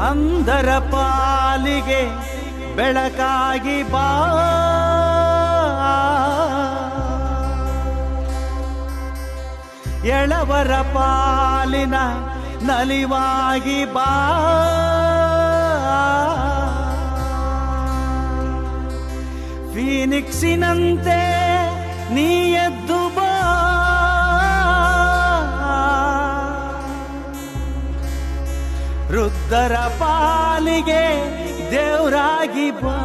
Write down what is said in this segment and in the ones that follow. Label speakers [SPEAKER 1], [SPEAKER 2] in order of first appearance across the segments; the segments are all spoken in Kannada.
[SPEAKER 1] ಅಂಧರ ಪಾಲಿಗೆ ಬೆಳಕಾಗಿ ಬಾ, ಎಳವರ ಪಾಲಿನ ನಲಿವಾಗಿ ಬಾ, ಫೀನಿಕ್ಸಿನಂತೆ ನೀ ಎದ್ದು ಬಾ, ವೃದ್ಧರ ಪಾಲಿಗೆ ದೇವರಾಗಿ ಬಾ.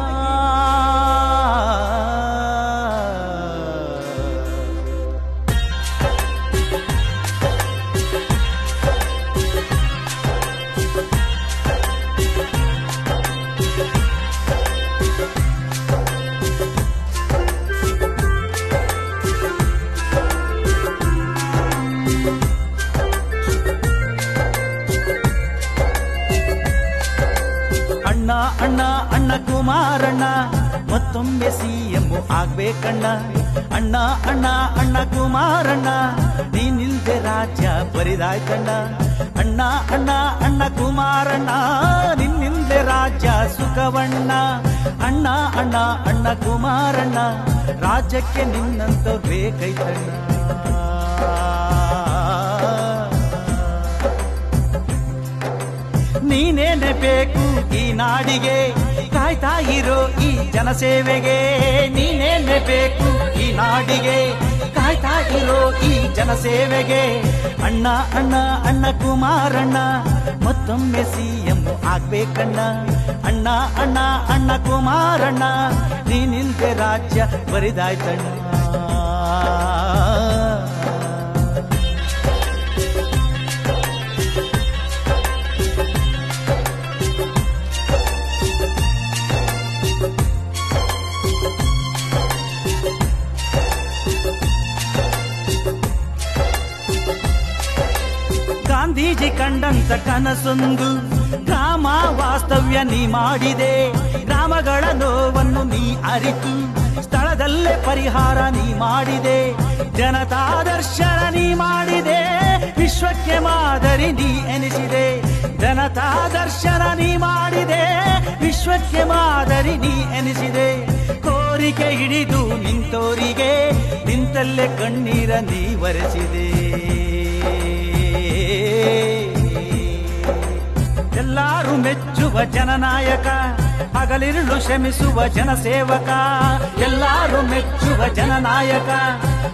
[SPEAKER 1] ಅಣ್ಣ ಅಣ್ಣ ಅಣ್ಣ ಕುಮಾರಣ್ಣ ಮತ್ತೊಮ್ಮೆ ಸಿಎಂ ಆಗ್ಬೇಕಣ್ಣ. ಅಣ್ಣ ಅಣ್ಣ ಅಣ್ಣ ಕುಮಾರಣ್ಣ ನೀನಿಲ್ದೆ ರಾಜ್ಯ ಬರಿದಾಯ್ತಣ್ಣ. ಅಣ್ಣ ಅಣ್ಣ ಅಣ್ಣ ಕುಮಾರಣ್ಣ ನಿನ್ನಿಲ್ದೆ ರಾಜ್ಯ ಸುಖವಣ್ಣ. ಅಣ್ಣ ಅಣ್ಣ ಅಣ್ಣ ಕುಮಾರಣ್ಣ ರಾಜ್ಯಕ್ಕೆ ನಿನ್ನಂತವ್ರು ಬೇಕೈತಣ್ಣ. ನೀನೇನೆ ಬೇಕು ಈ ನಾಡಿಗೆ, ಕಾಯ್ತಾ ಇರೋ ಈ ಜನಸೇವೆಗೆ. ನೀನೇನೆ ಬೇಕು ಈ ನಾಡಿಗೆ, ಕಾಯ್ತಾ ಇರೋ ಈ ಜನಸೇವೆಗೆ. ಅಣ್ಣ ಅಣ್ಣ ಅಣ್ಣ ಕುಮಾರಣ್ಣ ಮತ್ತೊಮ್ಮೆ ಸಿಎಂ ಆಗ್ಬೇಕಣ್ಣ. ಅಣ್ಣ ಅಣ್ಣ ಅಣ್ಣ ಕುಮಾರಣ್ಣ ನೀನಿಲ್ದೆ ರಾಜ್ಯ ಬರಿದಾಯ್ತಣ್ಣ. ಗಾಂಧೀಜಿ ಕಂಡಂತ ಕನಸೊಂದು ಗ್ರಾಮ ವಾಸ್ತವ್ಯ ನೀ ಮಾಡಿದೆ. ಗ್ರಾಮಗಳ ನೋವನ್ನು ನೀ ಅರಿತು ಸ್ಥಳದಲ್ಲೇ ಪರಿಹಾರ ನೀ ಮಾಡಿದೆ. ಜನತಾ ದರ್ಶನ ನೀ ಮಾಡಿದೆ, ವಿಶ್ವಕ್ಕೆ ಮಾದರಿ ನೀ ಎನಿಸಿದೆ. ಜನತಾ ದರ್ಶನ ನೀ ಮಾಡಿದೆ, ವಿಶ್ವಕ್ಕೆ ಮಾದರಿ ನೀ ಎನಿಸಿದೆ. ಕೋರಿಕೆ ಹಿಡಿದು ನಿಂತೋರಿಗೆ ನಿಂತಲ್ಲೇ ಕಣ್ಣೀರ ನೀ ಒರೆಸಿದೆ. ಎಲ್ಲರೂ ಮೆಚ್ಚುವ ಜನನಾಯಕ, ಹಗಲಿರುಳು ಶ್ರಮಿಸುವ ಜನಸೇವಕ. ಎಲ್ಲರೂ ಮೆಚ್ಚುವ ಜನನಾಯಕ,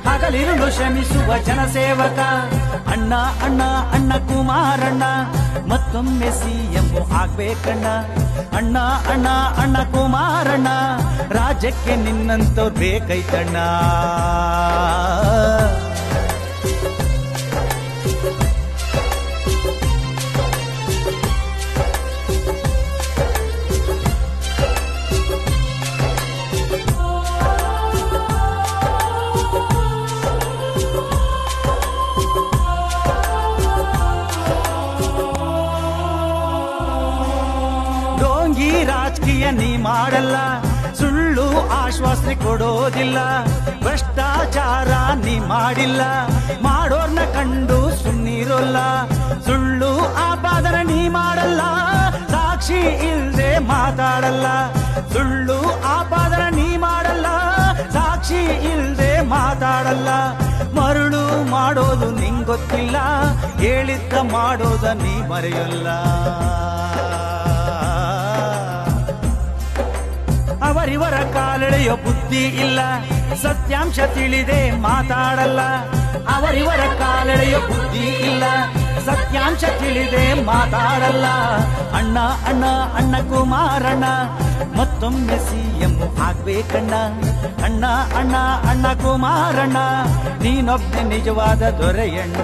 [SPEAKER 1] ಹಗಲಿರುಳು ಶ್ರಮಿಸುವ ಜನಸೇವಕ. ಅಣ್ಣ ಅಣ್ಣ ಅಣ್ಣ ಕುಮಾರಣ್ಣ ಮತ್ತೊಮ್ಮೆ ಸಿಎಂ ಆಗ್ಬೇಕಣ್ಣ. ಅಣ್ಣ ಅಣ್ಣ ಅಣ್ಣ ಕುಮಾರಣ್ಣ ರಾಜ್ಯಕ್ಕೆ ನಿನ್ನಂತವ್ರು ಬೇಕೈತಣ್ಣ. ಡೋಂಗಿ ರಾಜಕೀಯ ನೀ ಮಾಡಲ್ಲ, ಸುಳ್ಳು ಆಶ್ವಾಸನೆ ಕೊಡೋದಿಲ್ಲ. ಭ್ರಷ್ಟಾಚಾರ ನೀ ಮಾಡಿಲ್ಲ, ಮಾಡೋರ್ನ ಕಂಡು ಸುಮ್ಮನಿರೋಲ್ಲ. ಸುಳ್ಳು ಆಪಾದನೆ ನೀ ಮಾಡಲ್ಲ, ಸಾಕ್ಷಿ ಇಲ್ದೆ ಮಾತಾಡಲ್ಲ. ಸುಳ್ಳು ಆಪಾದನೆ ನೀ ಮಾಡಲ್ಲ, ಸಾಕ್ಷಿ ಇಲ್ದೆ ಮಾತಾಡಲ್ಲ. ಮರುಳು ಮಾಡೋದು ನಿಂಗೊತ್ತಿಲ್ಲ, ಹೇಳಿದ್ದ ಮಾಡೋದ ನೀ ಮರೆಯಲ್ಲ. ಅವರಿವರ ಕಾಲೆಳೆಯೋ ಬುದ್ಧಿ ಇಲ್ಲ, ಸತ್ಯಾಂಶ ತಿಳಿದೆ ಮಾತಾಡಲ್ಲ. ಅವರಿವರ ಕಾಲೆಳೆಯೋ ಬುದ್ಧಿ ಇಲ್ಲ, ಸತ್ಯಾಂಶ ತಿಳಿದೆ ಮಾತಾಡಲ್ಲ. ಅಣ್ಣ ಅಣ್ಣ ಅಣ್ಣ ಕುಮಾರಣ್ಣ ಮತ್ತೊಮ್ಮೆ ಸಿಎಂ ಆಗ್ಬೇಕಣ್ಣ. ಅಣ್ಣ ಅಣ್ಣ ಅಣ್ಣ ಕುಮಾರಣ್ಣ ನೀನೊಬ್ಬ ನಿಜವಾದ ದೊರೆಯಣ್ಣ.